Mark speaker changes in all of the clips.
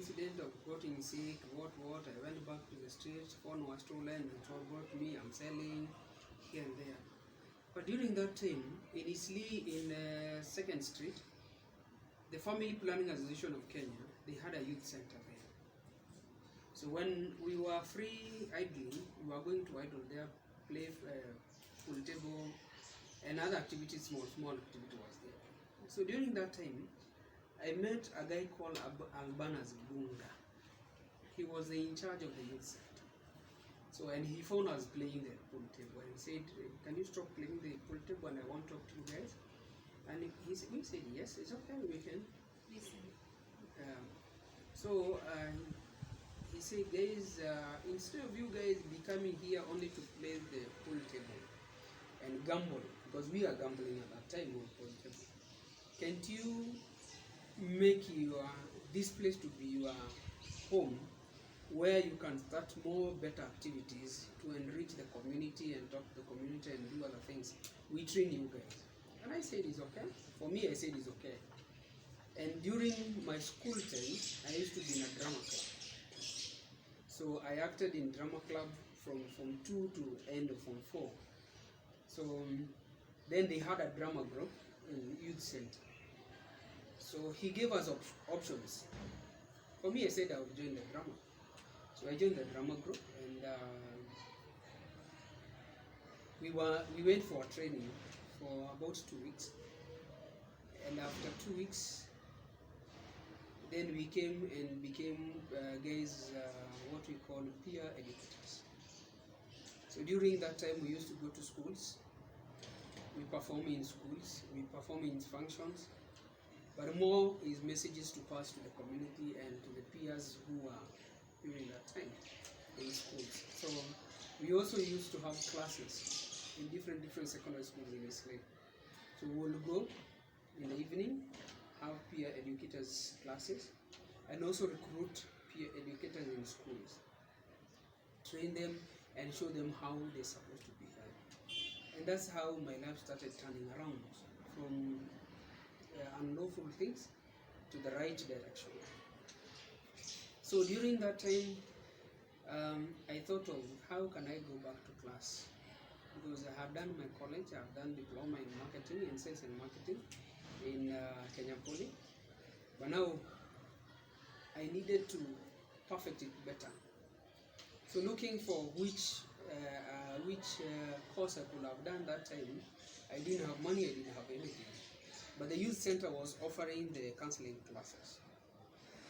Speaker 1: incident of getting sick, what, I went back to the street, phone was stolen, it was brought me, I'm selling here and there. But during that time, in Isli, in 2nd Street, the Family Planning Association of Kenya, they had a youth center there. So when we were free idling, we were going to idle there, play pool table, and other activities, small activity was there. So during that time, I met a guy called Albanas Bunga. He was in charge of the youth center. So, and he found us playing the pool table and said, can you stop playing the pool table and I want to talk to you guys? And we said, yes, it's okay, we can.
Speaker 2: Listen.
Speaker 1: He said, guys, instead of you guys becoming here only to play the pool table and gamble, because we are gambling at that time on pool table, can't you make this place to be your home, where you can start more better activities to enrich the community and talk to the community and do other things? We train you guys. And I said it's okay. For me, I said it's okay. And during my school time, I used to be in a drama club. So I acted in drama club from Form 2 to end of Form 4. So then they had a drama group in youth center. So he gave us options. For me, I said I would join the drama. So I joined the drama group, and we went for a training for about 2 weeks. And after 2 weeks, then we became guys, what we call peer educators. So during that time, we used to go to schools. We perform in schools. We perform in functions. But more is messages to pass to the community and to the peers who are during that time in schools. So we also used to have classes in different secondary schools in Isli. So we'll go in the evening, have peer educators classes, and also recruit peer educators in schools, train them and show them how they're supposed to be done. And that's how my life started turning around from unlawful things to the right direction. So during that time, I thought of how can I go back to class, because I have done my college, I have done diploma in marketing, in sales and marketing in Kenya Poly, but now I needed to perfect it better. So looking for which course I could have done that time, I didn't have money, I didn't have anything. But the youth center was offering the counseling classes.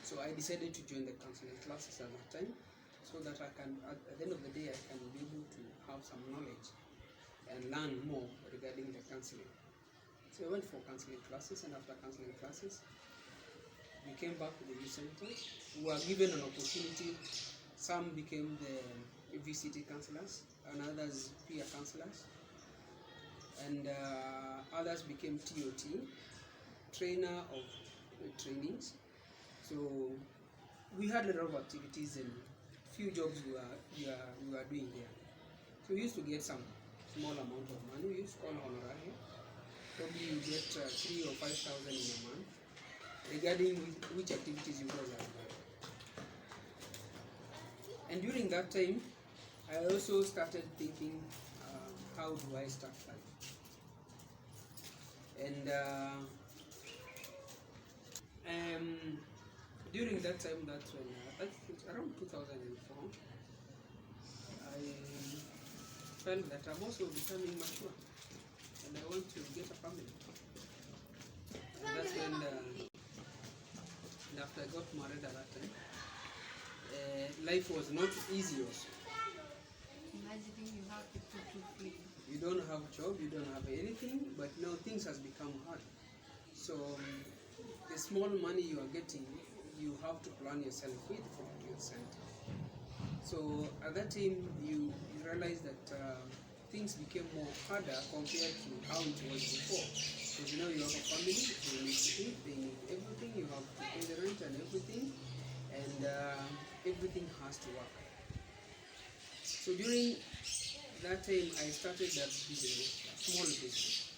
Speaker 1: So I decided to join the counseling classes at that time, so that I can, at the end of the day, I can be able to have some knowledge and learn more regarding the counseling. So I went for counseling classes, and after counseling classes, we came back to the youth center. We were given an opportunity. Some became the VCT counselors, and others peer counselors, and others became TOT, trainer of trainings. So we had a lot of activities and few jobs we were doing there. So we used to get some small amount of money. We used to call honorarium. Probably you get 3,000 or 5,000 in a month, regarding which activities you guys are doing. And during that time, I also started thinking, how do I start life? And during that time, that's when, around 2004, I felt that I'm also becoming mature, and I want to get a family. And that's when, and after I got married at that time, life was not easy also.
Speaker 2: Imagining you have people to feed.
Speaker 1: You don't have a job, you don't have anything, but now things has become hard. So the small money you are getting, you have to plan yourself with from your center. So at that time, you realize that things became more harder compared to how it was before. Because you know you have a family, they need to eat, they need everything, you have to pay the rent and everything, and everything has to work. So during that time, I started that business, a small business.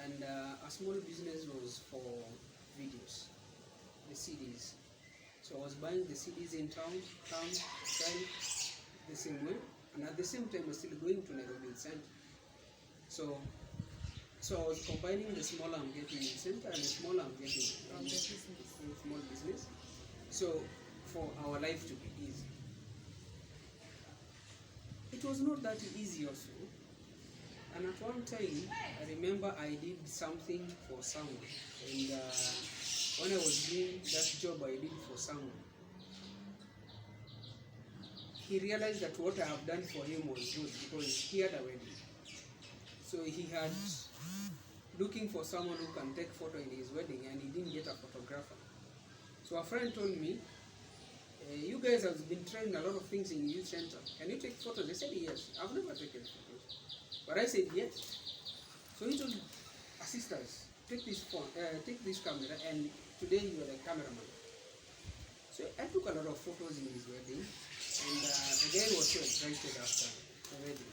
Speaker 1: And a small business was for videos, the CDs. So I was buying the CDs in town, selling the same way, and at the same time I was still going to Nairobi Center. So I was combining the smaller I'm getting in center and the smaller I'm getting
Speaker 2: From the business.
Speaker 1: in small business. So for our life to be easy. It was not that easy also. And at one time, I remember I did something for someone. And when I was doing that job I did for someone, he realized that what I have done for him was good because he had a wedding. So he had looking for someone who can take photo in his wedding, and he didn't get a photographer. So a friend told me, you guys have been trying a lot of things in youth center. Can you take photos? They said yes. I've never taken photos. But I said yes. So he told assistants, take this phone, take this camera, and today you are the cameraman. So I took a lot of photos in his wedding, and the guy was so excited after the wedding.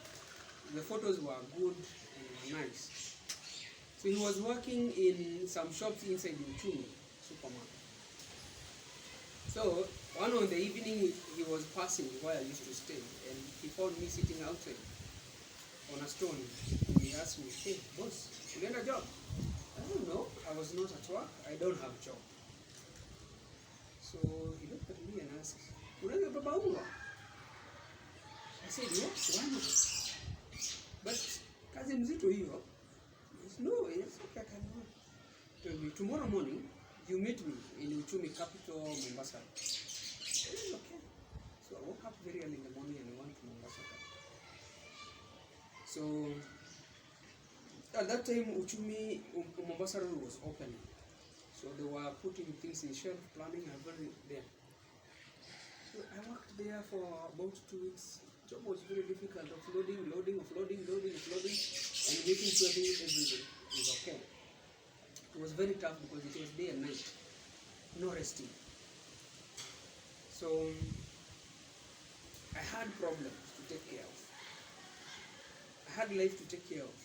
Speaker 1: The photos were good and were nice. So he was working in some shops inside Uchumi supermarket. So one on the evening he was passing where I used to stay, and he found me sitting outside on a stone. He asked me, "Hey boss, you get a job?" I don't know. I was not at work. I don't have a job. So he looked at me and asked, "Unaweza baba unga?" I said, "Yes, why not? But kazi mzito hiyo." He said, "No, it's okay, I can do it." He told me, "Tomorrow morning you meet me in Uchumi capital, Mombasa." I said, "Okay." So I woke up very early in the morning and I went to Mombasa. So at that time Uchumi Mombasa Road was opening. So they were putting things in shelf, planning and very there. So I worked there for about 2 weeks. The job was very difficult, offloading, loading, and making sure everything is okay. It was very tough because it was day and night, no resting. So I had problems to take care of. I had life to take care of.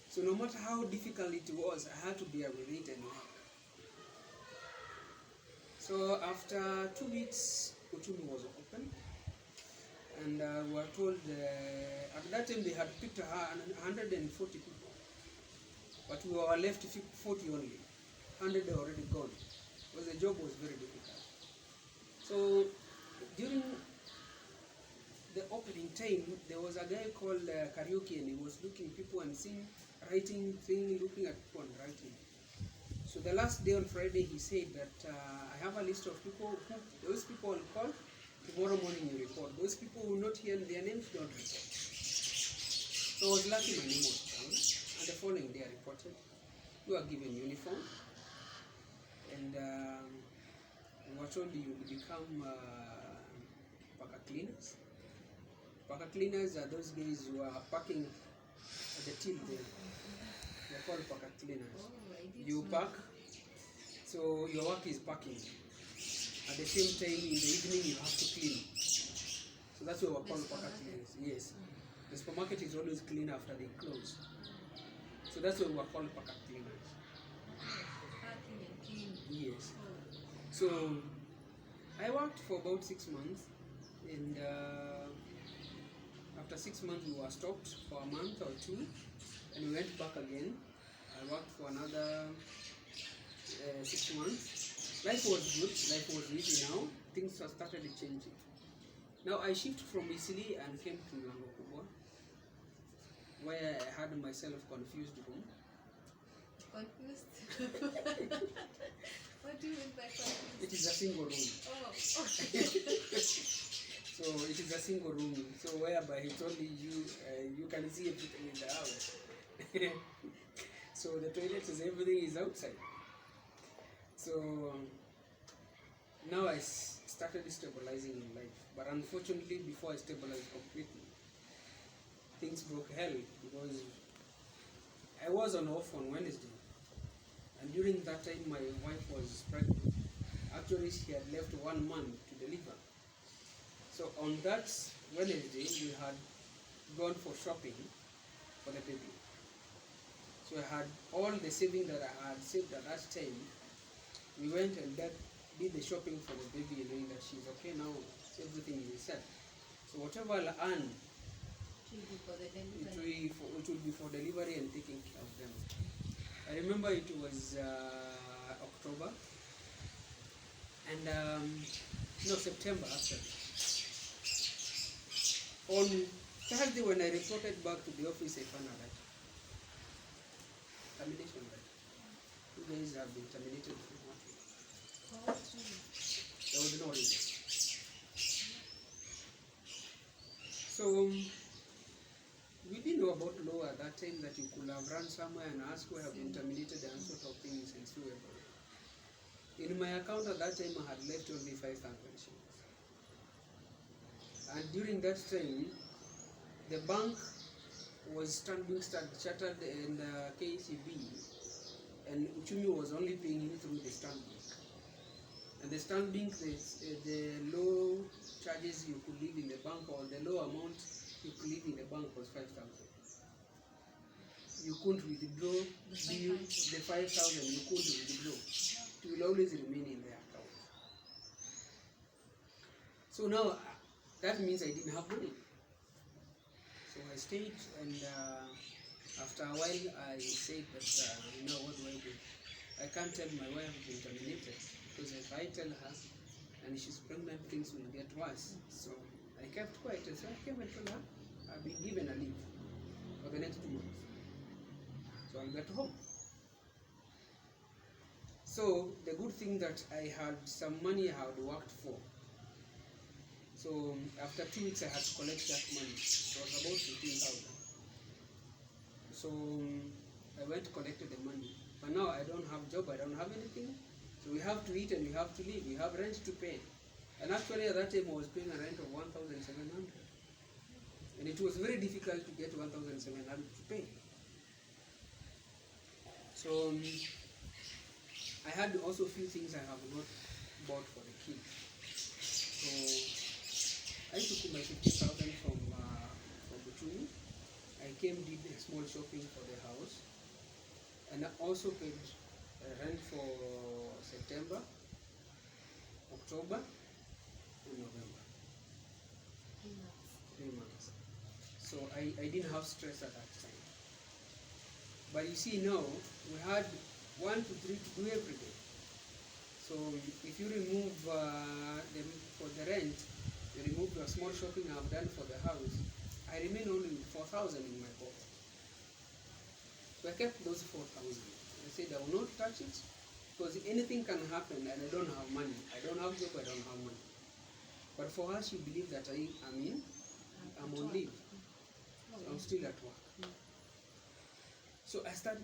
Speaker 1: So no matter how difficult it was, I had to bear with it and work. So after 2 weeks, Uchumi was open, and we were told at that time they had picked 140 people, but we were left 40 only. 100 were already gone because the job was very difficult. So during the opening time, there was a guy called Karaoke, and he was looking people and seeing, writing thing, looking at people and writing. So the last day on Friday, he said that I have a list of people who, those people will call, tomorrow morning you report. Those people who will not hear their names, don't report. So I was lucky my name was found, and the following day I reported. We were given uniform, and we were told you will become packer cleaners. Packer cleaners are those guys who are packing at the till there. They're called packer cleaners. You pack, so your work is packing. At the same time, in the evening, you have to clean. So that's what we're called packer cleaners. Yes. The supermarket is always clean after they close. So that's what we're called packer cleaners. Yes. So I worked for about 6 months, and after 6 months we were stopped for a month or two, and we went back again. I worked for another 6 months. Life was good, life was easy now. Things have started changing. Now I shifted from Isili and came to Lango Kubwa, where I had myself confused home.
Speaker 2: Confused? What do you mean by confused?
Speaker 1: It is a single room.
Speaker 2: Oh.
Speaker 1: So it is a single room. So whereby it's only you, you can see everything in the house. So the toilet is everything is outside. So now I started stabilizing in life, but unfortunately, before I stabilized completely, things broke hell because I was on off on Wednesday, and during that time my wife was pregnant. Actually, she had left 1 month to deliver. So on that Wednesday, we had gone for shopping for the baby. So I had all the saving that I had saved at that time. We went and did the shopping for the baby, knowing that she's okay now, everything is set. So whatever I'll earn,
Speaker 2: To be for the
Speaker 1: it
Speaker 2: delivery.
Speaker 1: will be for delivery and taking care of them. I remember it was October, and no, September actually. On Thursday, when I reported back to the office, I found out that termination letter. You guys have been terminated from work.
Speaker 2: For what reason?
Speaker 1: There was no reason. So we didn't know about law at that time, that you could have run somewhere and asked who have been terminated and sort of things and so on. In my account at that time, I had left only 5,000 shillings. And during that time, the bank was being chartered in KCB, and Uchumi was only paying him through the Stanbic. And the Stanbic, the low charges you could leave in the bank, or the low amount you could leave in the bank, was 5,000. You couldn't withdraw the 5,000. You couldn't withdraw. It will always remain in the account. So now that means I didn't have money. So I stayed, and after a while I said that, what do? I can't tell my wife I've been terminated, because if I tell her and she's pregnant, things will get worse. So I kept quiet, and so I came and told her I've been given a leave for the next 2 months. So I'll get home. So the good thing that I had some money I had worked for. So after 2 weeks I had to collect that money. It was about 15,000. So I went to collect the money. But now I don't have job, I don't have anything. So we have to eat and we have to live. We have rent to pay. And actually at that time I was paying a rent of 1,700. And it was very difficult to get 1,700 to pay. So I had also a few things I have not bought for the kids. So I took my 50,000 from Buchuni. I came, did a small shopping for the house, and I also paid rent for September, October, and November. 3 months. So I didn't have stress at that time. But you see now, we had 1 to 3 to do every day. So if you remove for the rent, you remove the small shopping I've done for the house, I remain only with 4,000 in my pocket. So I kept those 4,000. I said I will not touch it, because anything can happen and I don't have money. I don't have job, I don't have money. But for her, she believed that I'm on leave. So I'm still at work. So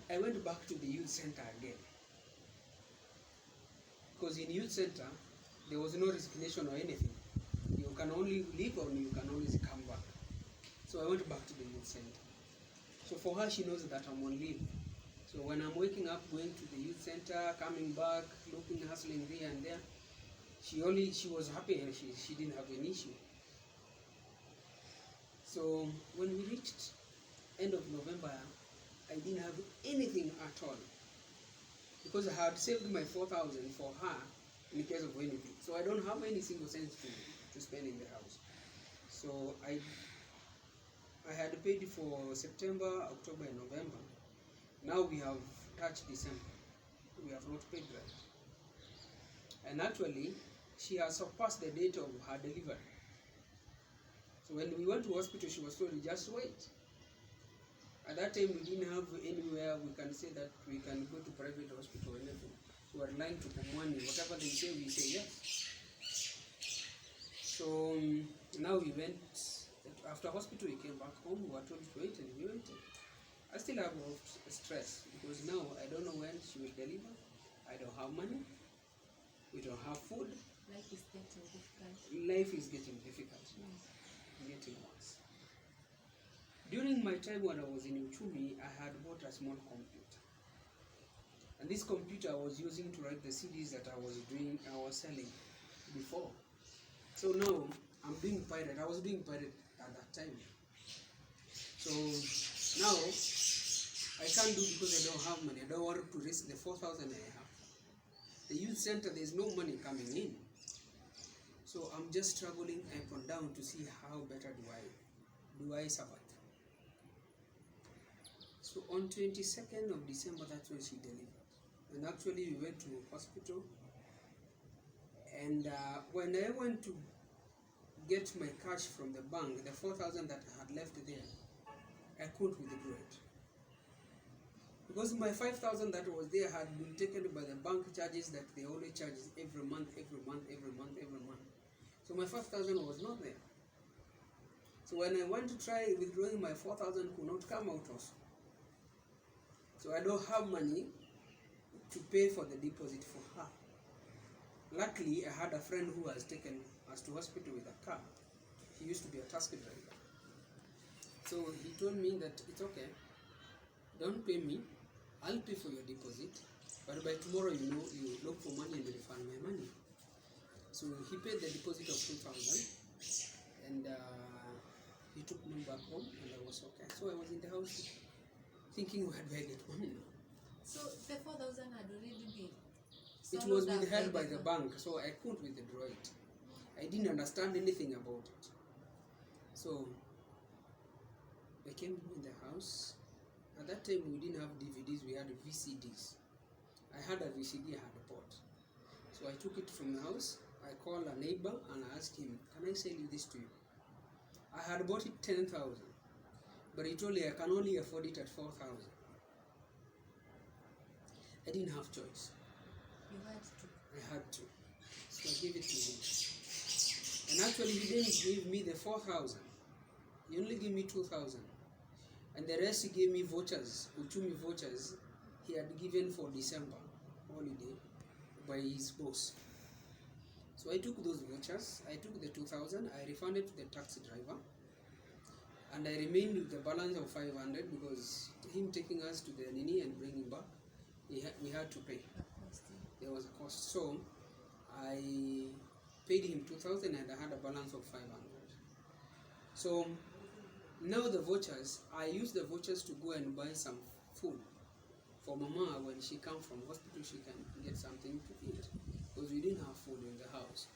Speaker 1: I went back to the youth center again. Because in youth center, there was no resignation or anything. You can only leave or you can always come back. So I went back to the youth center. So for her, she knows that I'm on leave. So when I'm waking up, going to the youth center, coming back, looking, hustling here and there, she was happy and she didn't have an issue. So when we reached end of November, I didn't have anything at all, because I had saved my 4,000 for her in case of anything. So I don't have any single cent to spend in the house. So I had paid for September, October, and November. Now we have touched December. We have not paid rent. And actually, she has surpassed the date of her delivery. So when we went to hospital, she was told, just wait. At that time, we didn't have anywhere we can say that we can go to private hospital or anything. So we are lying to Pumwani. Whatever they say, we say yes. So now we went, after hospital, we came back home. We were told to wait, and we waited. I still have stress, because now I don't know when she will deliver. I don't have money. We don't have food.
Speaker 2: Life is getting difficult.
Speaker 1: Life is getting difficult. Getting worse. During my time when I was in Uchumi, I had bought a small computer. And this computer I was using to write the CDs that I was selling before. So now I'm doing pirate. I was doing pirate at that time. So now I can't do, because I don't have money. I don't want to risk the 4,000 I have. the youth center, there's no money coming in. So I'm just traveling up and down to see how better do I survive. So on 22nd of December, that's when she delivered. And actually we went to hospital, and when I went to get my cash from the bank, the 4,000 that I had left there, I couldn't withdraw it. Because my 5,000 that was there had been taken by the bank charges that they only charge every month. So my 5,000 was not there. So when I went to try withdrawing, my 4,000 could not come out also. So I don't have money to pay for the deposit for her. Luckily, I had a friend who has taken us to hospital with a car. He used to be a taxi driver. So he told me that it's okay, don't pay me, I'll pay for your deposit, but by tomorrow you look for money and refund my money. So he paid the deposit of 2,000, and he took me back home, and I was okay. So I was in the house thinking, where do I get money now?
Speaker 2: So the 4,000 had already been.
Speaker 1: It was withheld by the bank, so I couldn't withdraw it. I didn't understand anything about it. So I came in the house. At that time we didn't have DVDs, we had VCDs. I had a VCD, I had a port. So I took it from the house. I called a neighbor and I asked him, can I sell you this to you? I had bought it 10,000, but he told me I can only afford it at 4,000. I didn't have choice.
Speaker 2: You had to.
Speaker 1: I had to. So I gave it to him. And actually he didn't give me the 4,000. He only gave me 2,000. And the rest he gave me vouchers, Uchumi vouchers he had given for December holiday by his boss. So I took those vouchers, I took the 2,000, I refunded to the taxi driver, and I remained with the balance of 500 because him taking us to the Nini and bringing back, we had to pay. There was a cost. So I paid him 2,000 and I had a balance of 500. So now the vouchers, I use the vouchers to go and buy some food for Mama. When she comes from hospital, she can get something to eat because we didn't have food in the house.